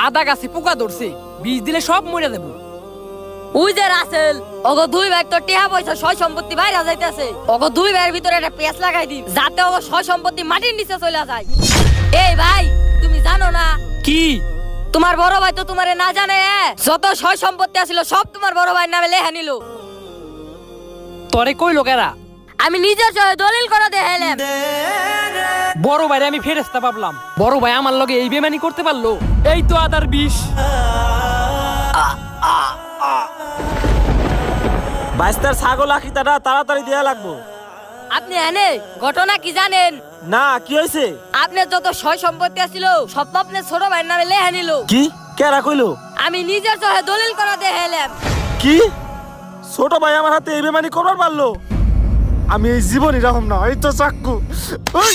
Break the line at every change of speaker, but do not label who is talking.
আদা গাছে পোকা ধরছে, বীজ দিলে সব মরে দেবো।
ওই যে রাসেল, ওগো দুই ভাই তো টিহা পয়সা সয় সম্পত্তি বাইরে যাইতেছে, ওগো দুই ভাইয়ের ভিতরে একটা পেঁচ লাগাই দিন যাতে ওগো সয় সম্পত্তি মাটির নিচে চলে যায়। এই ভাই, তুমি জানো না
কি?
তোমার বড় ভাই তো তোমারে না জানে, যত সয় সম্পত্তি আছিল সব তোমার বড় ভাইয়ের নামে লেখা নিল।
তরে কই লোকেরা?
আমি নিজের চোখে দলিল করে দেখাইলাম।
বড় ভাইরে আমি ফেরেস্তা ভাবলাম, বড় ভাই আমার লগে এই বেমানি করতে পারলো। এই তো আদার বিষ।
বাইস্তার ছাগল আখিতাটা তাড়াতাড়ি দেয়া লাগবো।
আপনি এনে ঘটনা কি জানেন?
না, কি হয়েছে?
আপনার যত সয় সম্পত্তি আছিল সব তো আপনার ছোট ভাইয়ের নামে লেখা নিল।
কি কেরা কইলো?
আমি নিজের চোখে দলিল করে দেখাইলাম।
কি ছোট ভাই আমার হাতে এই বেমানি করবার পারলো? আমি এই জীবনই রাখব না। এই তো চাক্কু। ওই!